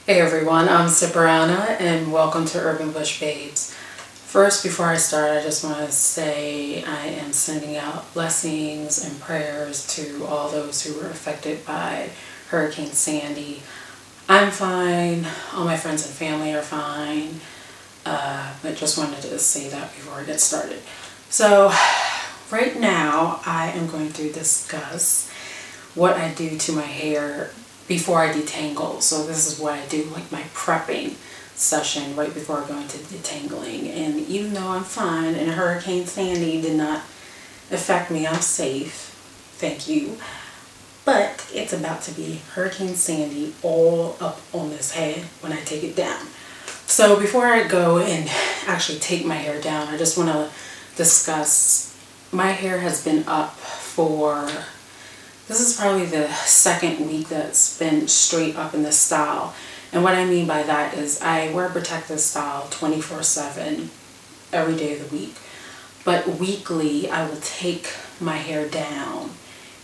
Hey everyone, I'm Cipriana and welcome to Urban Bush Babes. First, before I start, I just want to say I am sending out blessings and prayers to all those who were affected by Hurricane Sandy. I'm fine, all my friends and family are fine, but just wanted to say that before I get started. So, right now I am going to discuss what I do to my hair before I detangle. So this is what I do, like my prepping session right before I go into detangling. And even though I'm fine and Hurricane Sandy did not affect me, I'm safe, thank you. But it's about to be Hurricane Sandy all up on this head when I take it down. So before I go and actually take my hair down, I just want to discuss, my hair has been up for, this is probably the second week that's been straight up in this style. And what I mean by that is I wear protective style 24/7 every day of the week. But weekly I will take my hair down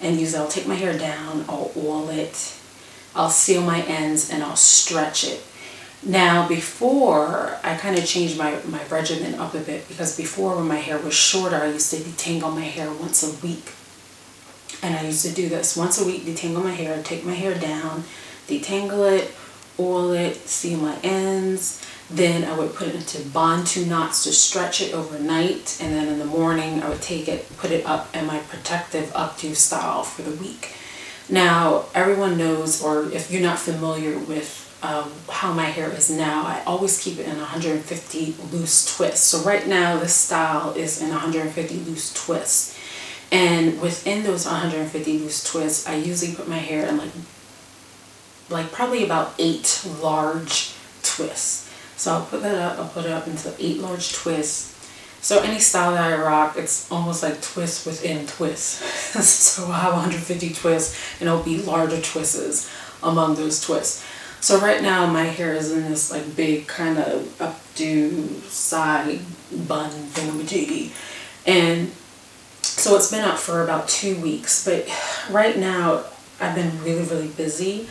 and I'll take my hair down, I'll oil it, I'll seal my ends, and I'll stretch it. Now before, I kind of changed my regimen up a bit, because before when my hair was shorter I used to detangle my hair once a week. And I used to do this once a week, detangle my hair, take my hair down, detangle it, oil it, seal my ends. Then I would put it into Bantu knots to stretch it overnight. And then in the morning I would take it, put it up in my protective updo style for the week. Now everyone knows, or if you're not familiar with how my hair is now, I always keep it in 150 loose twists. So right now this style is in 150 loose twists. And within those 150 loose twists, I usually put my hair in like probably about 8 large twists. So I'll put that up, I'll put it up into 8 large twists. So any style that I rock, it's almost like twist within twists. So I'll have 150 twists and it'll be larger twists among those twists. So right now my hair is in this like big kind of updo side bun thingamajiggy. And so it's been up for about 2 weeks, but right now I've been really busy,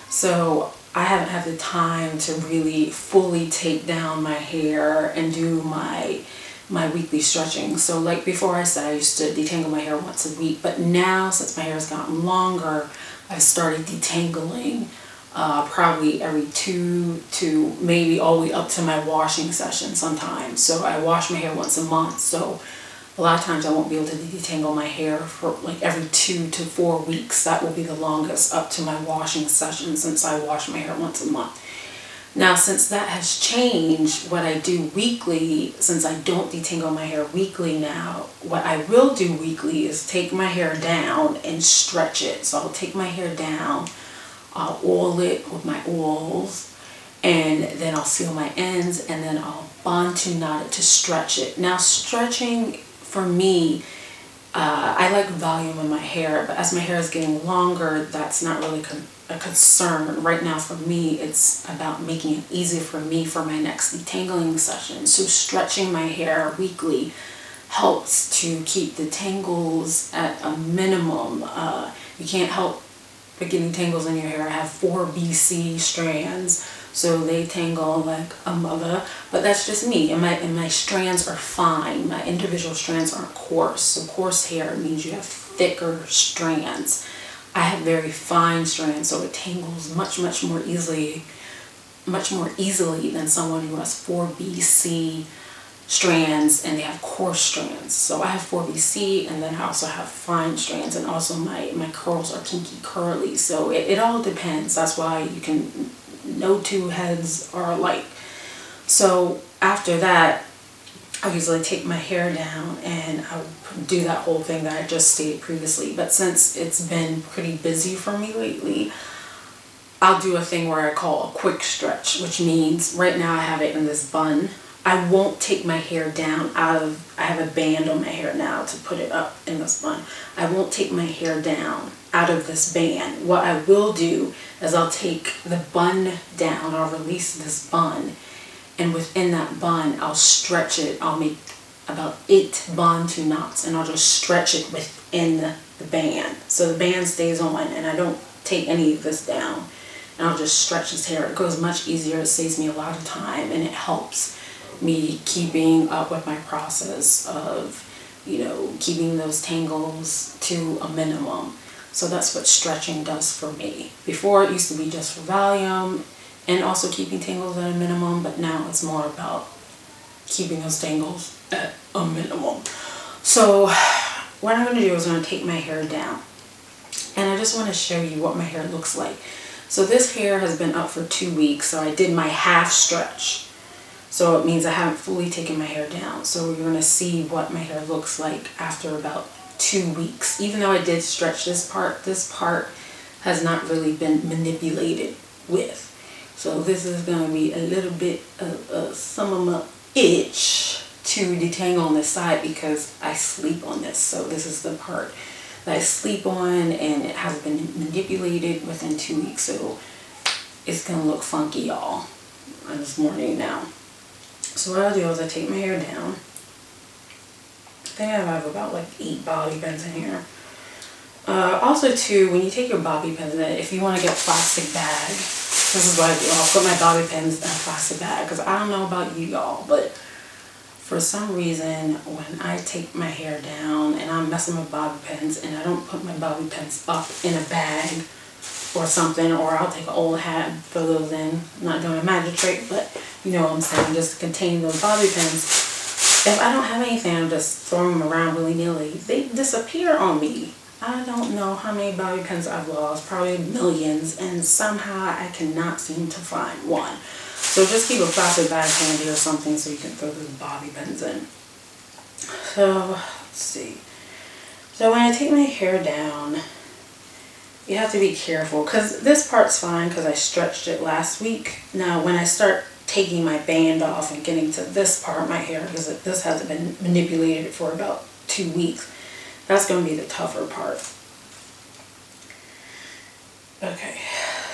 so I haven't had the time to really fully take down my hair and do my weekly stretching. So like before, I said I used to detangle my hair once a week, but now since my hair has gotten longer, I've started detangling probably every 2 to maybe all the way up to my washing session sometimes. So I wash my hair once a month, so a lot of times I won't be able to detangle my hair for like every 2 to 4 weeks. That will be the longest up to my washing session, since I wash my hair once a month. Now since that has changed, what I do weekly, since I don't detangle my hair weekly now, what I will do weekly is take my hair down and stretch it. So I'll take my hair down, I'll oil it with my oils, and then I'll seal my ends, and then I'll Bantu knot it to stretch it. Now stretching, for me, I like volume in my hair, but as my hair is getting longer, that's not really a concern. Right now for me, it's about making it easier for me for my next detangling session. So stretching my hair weekly helps to keep the tangles at a minimum. You can't help but getting tangles in your hair. I have 4 BC strands, so they tangle like a mother, but that's just me, and my strands are fine. My individual strands aren't coarse. So coarse hair means you have thicker strands. I have very fine strands, so it tangles much more easily than someone who has 4 BC strands and they have coarse strands. So I have 4 BC, and then I also have fine strands, and also my curls are kinky curly. So it all depends. That's why you can, no 2 heads are alike. So after that, I usually take my hair down and I'll do that whole thing that I just stated previously. But since it's been pretty busy for me lately, I'll do a thing where I call a quick stretch, which means right now I have it in this bun. I won't take my hair down I have a band on my hair now to put it up in this bun. I won't take my hair down out of this band. What I will do is I'll take the bun down, I'll release this bun, and within that bun I'll stretch it. I'll make about 8 Bantu knots, and I'll just stretch it within the band. So the band stays on and I don't take any of this down. and I'll just stretch his hair. It goes much easier. It saves me a lot of time, and it helps me keeping up with my process of, you know, keeping those tangles to a minimum. So that's what stretching does for me. Before it used to be just for volume and also keeping tangles at a minimum, but now it's more about keeping those tangles at a minimum. So what I'm going to do is I'm going to take my hair down, and I just want to show you what my hair looks like. So this hair has been up for 2 weeks, so I did my half stretch. So it means I haven't fully taken my hair down. So we're going to see what my hair looks like after about 2 weeks. Even though I did stretch this part has not really been manipulated with. So this is going to be a little bit of some of my itch to detangle on this side because I sleep on this. So this is the part that I sleep on, and it has been manipulated within 2 weeks. So it's going to look funky, y'all, this morning now. So what I'll do is I take my hair down. I think I have about like 8 bobby pins in here. Also too, when you take your bobby pins in, if you want to get a plastic bag, this is what I do. I'll put my bobby pins in a plastic bag, because I don't know about you y'all, but for some reason when I take my hair down and I'm messing with bobby pins and I don't put my bobby pins up in a bag or something, or I'll take an old hat and throw those in. I'm not doing a magic trick, but you know what I'm saying, just to contain those bobby pins. If I don't have anything, I'm just throwing them around willy-nilly, they disappear on me. I don't know how many bobby pins I've lost, probably millions, and somehow I cannot seem to find one. So just keep a plastic bag handy or something so you can throw those bobby pins in. So let's see. So when I take my hair down, you have to be careful, because this part's fine because I stretched it last week. Now when I start taking my band off and getting to this part of my hair, because this hasn't been manipulated for about 2 weeks, that's going to be the tougher part. Okay,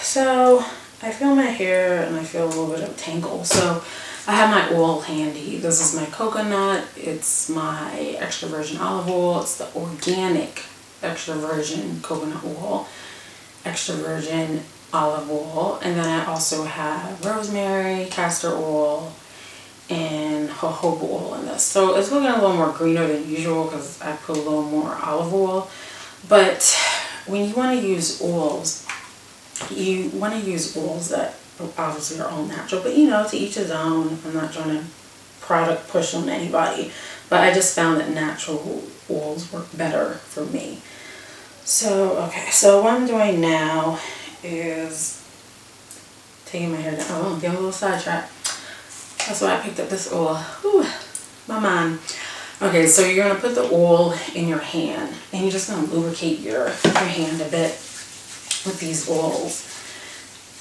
so I feel my hair and I feel a little bit of tangle. So I have my oil handy. This is my coconut. It's my extra virgin olive oil. It's the organic extra virgin coconut oil, extra virgin olive oil, and then I also have rosemary, castor oil, and jojoba oil in this. So it's looking a little more greener than usual because I put a little more olive oil. But when you want to use oils, you want to use oils that obviously are all natural, but you know, to each his own. I'm not trying to product push on anybody, but I just found that natural oils work better for me. So okay, so what I'm doing now is taking my hair down. Oh, I'm getting a little sidetracked. That's why I picked up this oil. Whew, my mind. Okay, so you're gonna put the oil in your hand, and you're just gonna lubricate your hand a bit with these oils.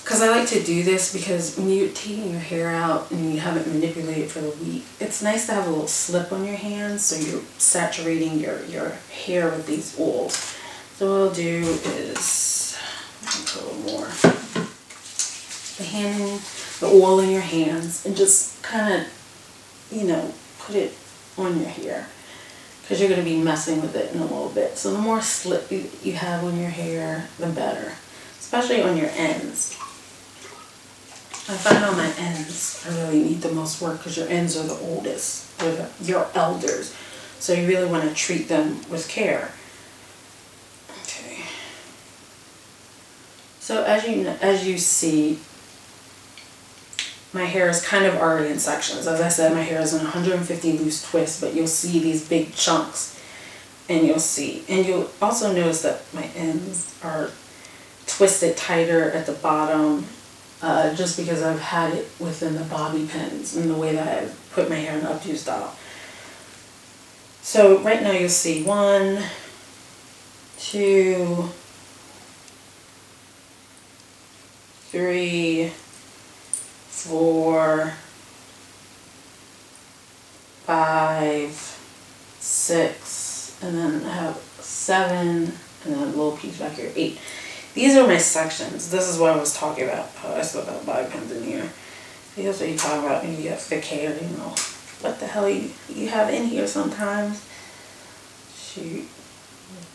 Because I like to do this because when you're taking your hair out and you haven't manipulated for the week, it's nice to have a little slip on your hands, so you're saturating your hair with these oils. So what I'll do is put a little more. The oil in your hands, and just kind of, you know, put it on your hair, because you're going to be messing with it in a little bit. So the more slip you have on your hair, the better, especially on your ends. I find on my ends I really need the most work, because your ends are the oldest, they're your elders, so you really want to treat them with care. Okay. So as you see, my hair is kind of already in sections. As I said, my hair is in 150 loose twists, but you'll see these big chunks, and you'll also notice that my ends are twisted tighter at the bottom, just because I've had it within the bobby pins and the way that I've put my hair in updo style. So right now you'll see 1, 2, 3, 4, 5, 6, and then I have 7, and then a little piece back here, 8. These are my sections. This is what I was talking about. Oh, I still got bobby pins in here. These are what you talk about when you have thick hair, you know. What the hell you have in here sometimes. Shoot.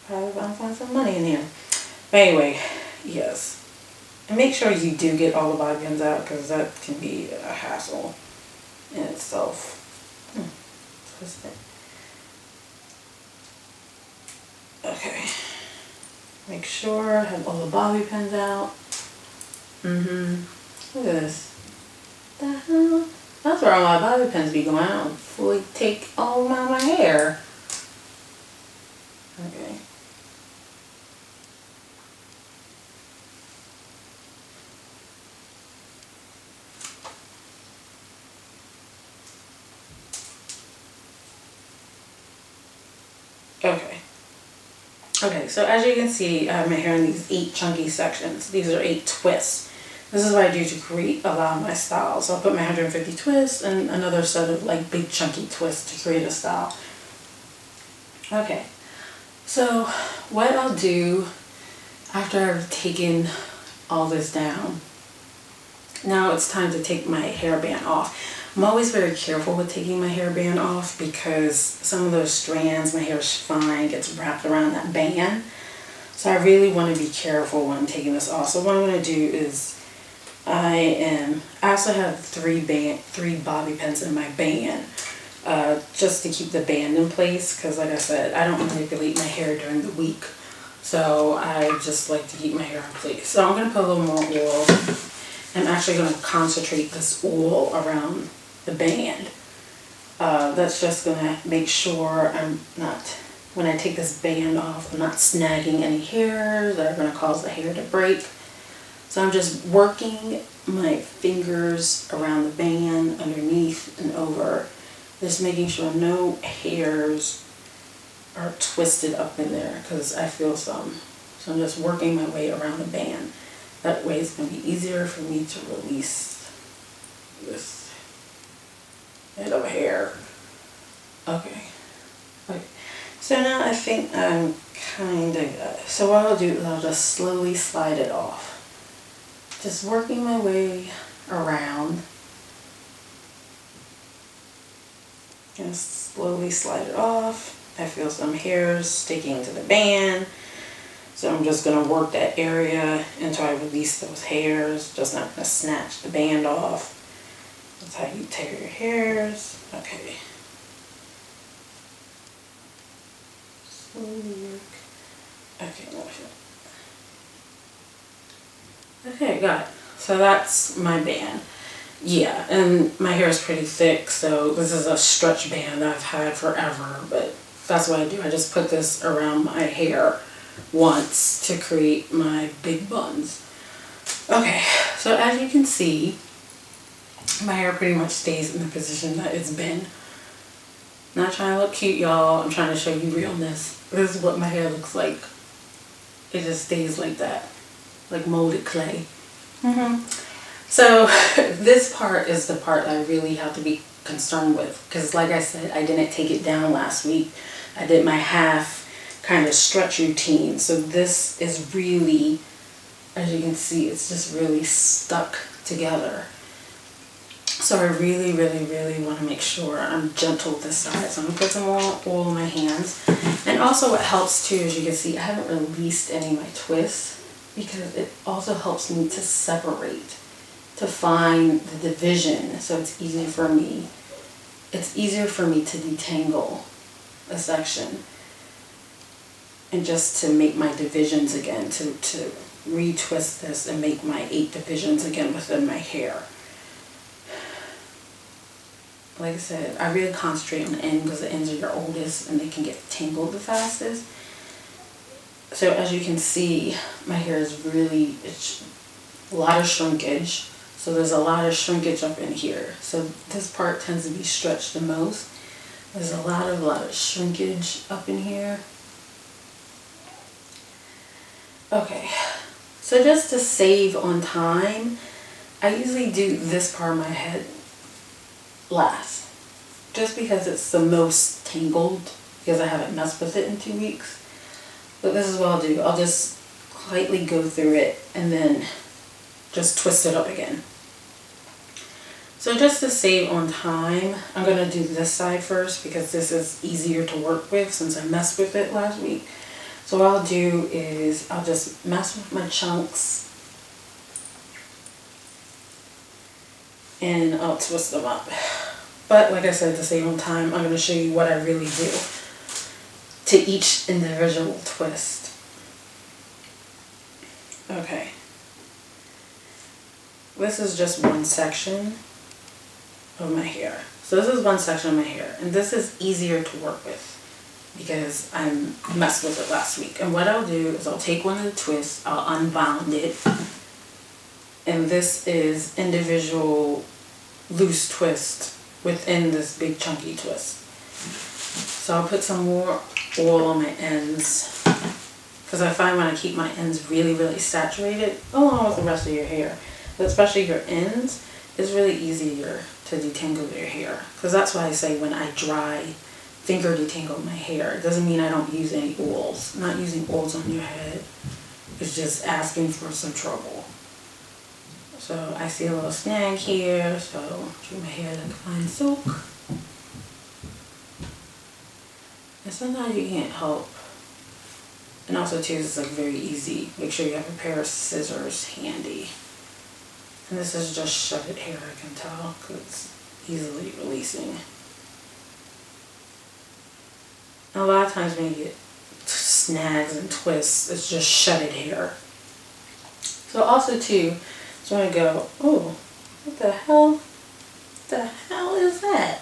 Probably gonna find some money in here. But anyway, yes. And make sure you do get all the bobby pins out, because that can be a hassle in itself. Twist it. Okay. Make sure I have all the bobby pins out. Look at this. The hell? That's where all my bobby pins be going. I don't fully take all of my hair. Okay. Okay, so as you can see, I have my hair in these 8 chunky sections. These are 8 twists. This is what I do to create a lot of my styles. So I'll put my 150 twists and another set of like big chunky twists to create a style. Okay, so what I'll do after I've taken all this down, now it's time to take my hairband off. I'm always very careful with taking my hairband off because some of those strands, my hair's fine, gets wrapped around that band. So I really want to be careful when I'm taking this off. So what I'm going to do is I also have 3 bobby pins in my band, just to keep the band in place, because like I said, I don't manipulate my hair during the week. So I just like to keep my hair in place. So I'm going to put a little more oil. I'm actually going to concentrate this oil around the band. That's just going to make sure I'm not, when I take this band off, I'm not snagging any hairs that are going to cause the hair to break. So I'm just working my fingers around the band, underneath and over, just making sure no hairs are twisted up in there, because I feel some. So I'm just working my way around the band. That way it's going to be easier for me to release this head of hair. Okay. So now I think I'm kind of good. So what I'll do is I'll just slowly slide it off. Just working my way around. Just slowly slide it off. I feel some hairs sticking to the band. So I'm just going to work that area until I release those hairs. Just not going to snatch the band off. That's how you tear your hairs. Okay. Slowly work. Okay, no. Okay, got it. So that's my band. Yeah, and my hair is pretty thick, so this is a stretch band I've had forever, but that's what I do. I just put this around my hair once to create my big buns. Okay, so as you can see, my hair pretty much stays in the position that it's been. Not trying to look cute, y'all. I'm trying to show you realness. This is what my hair looks like. It just stays like that, like molded clay. So this part is the part I really have to be concerned with, because like I said, I didn't take it down last week. I did my half kind of stretch routine. So this is really, as you can see, it's just really stuck together. So I really, really, really want to make sure I'm gentle with this side. So I'm going to put some more oil in my hands. And also what helps too, as you can see, I haven't released any of my twists, because it also helps me to separate, to find the division. So it's easier for me. It's easier for me to detangle a section and just to make my divisions again, to retwist this and make my 8 divisions again within my hair. Like I said, I really concentrate on the end because the ends are your oldest and they can get tangled the fastest. So as you can see, my hair is really, it's a lot of shrinkage. So there's a lot of shrinkage up in here. So this part tends to be stretched the most. There's a lot of shrinkage up in here. Okay, so just to save on time, I usually do this part of my head last, just because it's the most tangled, because I haven't messed with it in 2 weeks. But this is what I'll do. I'll just lightly go through it and then just twist it up again. So just to save on time, I'm going to do this side first, because this is easier to work with since I messed with it last week. So what I'll do is I'll just mess with my chunks and I'll twist them up. But like I said, to save on time, I'm going to show you what I really do to each individual twist. Okay. This is just one section of my hair. So this is one section of my hair, and this is easier to work with because I messed with it last week. And what I'll do is I'll take one of the twists, I'll unbound it, and this is individual loose twist within this big chunky twist. So I'll put some more oil on my ends because I find when I keep my ends really, really saturated, along with the rest of your hair, but especially your ends, it's really easier to detangle your hair. Because that's why I say when I dry finger detangle my hair, it doesn't mean I don't use any oils. Not using oils on your head is just asking for some trouble. So I see a little snag here, so treat my hair like fine silk. And sometimes you can't help. And also too, it's like very easy. Make sure you have a pair of scissors handy. And this is just shredded hair, I can tell, because it's easily releasing. And a lot of times when you get snags and twists, it's just shredded hair. So also too, so I'm going to go, oh, what the hell? What the hell is that?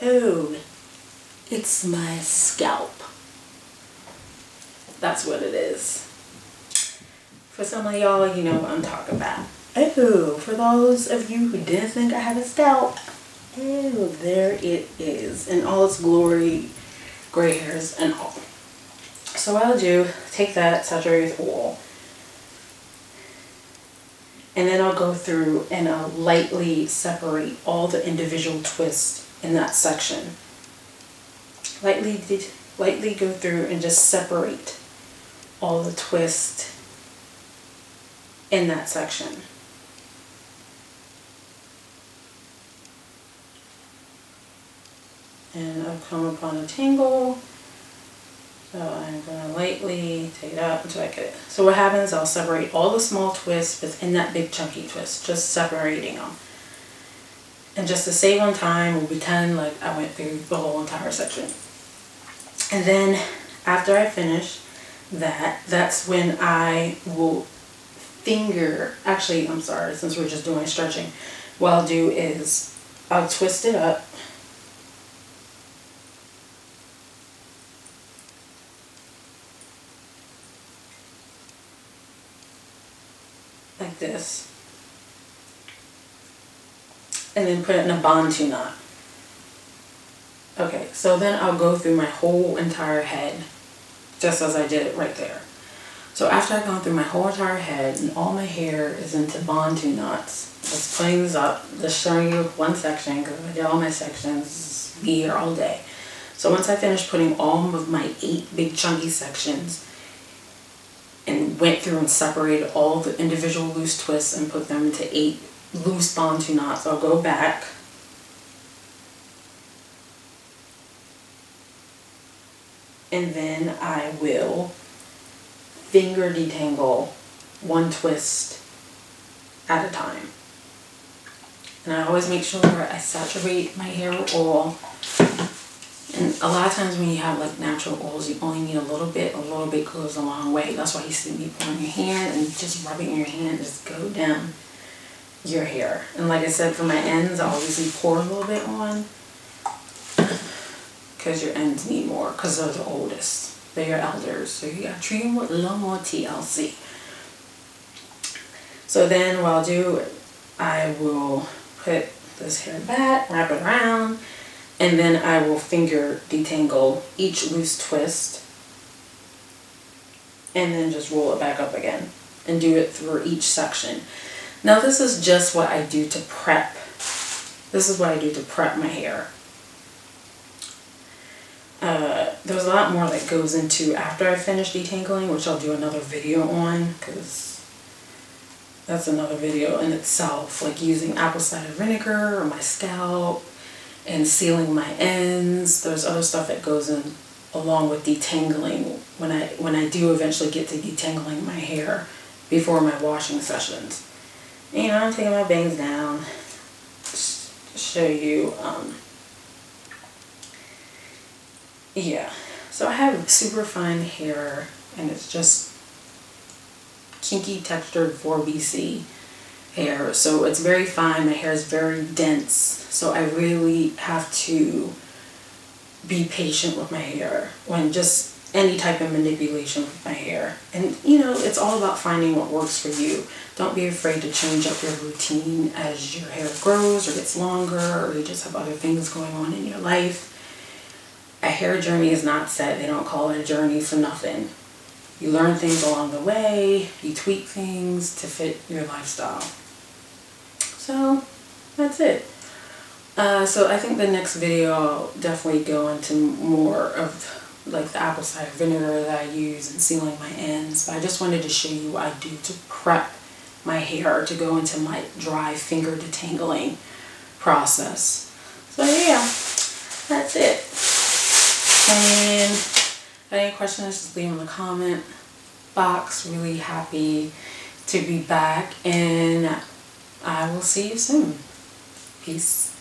Oh, it's my scalp. That's what it is. For some of y'all, you know what I'm talking about. Oh, for those of you who didn't think I had a scalp, oh, there it is in all its glory, gray hairs and all. So what I'll do, take that, saturate with oil, and then I'll go through and I'll lightly separate all the individual twists in that section. Lightly go through and just separate all the twists in that section. And I'll come upon a tangle. So I'm going to lightly take it out until I get it. So what happens, I'll separate all the small twists within that big chunky twist, just separating them. And just to save on time, we'll pretend like I went through the whole entire section. And then after I finish that, that's when I will finger, actually, I'm sorry, since we're just doing stretching, what I'll do is I'll twist it up. Like this. And then put it in a bantu knot. Okay, so then I'll go through my whole entire head, just as I did it right there. So after I've gone through my whole entire head and all my hair is into bantu knots, just putting this up, just showing you one section, because I did all my sections, be here all day. So once I finished putting all of my 8 big chunky sections and went through and separated all the individual loose twists and put them into 8 loose bantu knots, I'll go back and then I will finger detangle one twist at a time. And I always make sure I saturate my hair with oil. And a lot of times when you have like natural oils, you only need a little bit goes a long way. That's why you see me pouring your hand and just rubbing your hand, just go down your hair. And like I said, for my ends, I always pour a little bit on, because your ends need more, because they're the oldest. They're your elders, so you gotta treat them with a little more TLC. So then what I'll do, I will put this hair back, wrap it around, and then I will finger detangle each loose twist, and then just roll it back up again, and do it through each section. Now this is just what I do to prep. This is what I do to prep my hair. There's a lot more that goes into after I finish detangling, which I'll do another video on, because that's another video in itself, like using apple cider vinegar on my scalp and sealing my ends. There's other stuff that goes in along with detangling when I do eventually get to detangling my hair before my washing sessions. And, I'm taking my bangs down. Show you, yeah. So I have super fine hair, and it's just kinky textured 4BC hair. So it's very fine. My hair is very dense. So I really have to be patient with my hair when just any type of manipulation with my hair. And it's all about finding what works for you. Don't be afraid to change up your routine as your hair grows or gets longer, or you just have other things going on in your life. A hair journey is not set. They don't call it a journey for nothing. You learn things along the way. You tweak things to fit your lifestyle. So that's it. So I think the next video I'll definitely go into more of like the apple cider vinegar that I use and sealing my ends. But I just wanted to show you what I do to prep my hair to go into my dry finger detangling process. So yeah, that's it. And if you have any questions, just leave them in the comment box. Really happy to be back, and I will see you soon. Peace.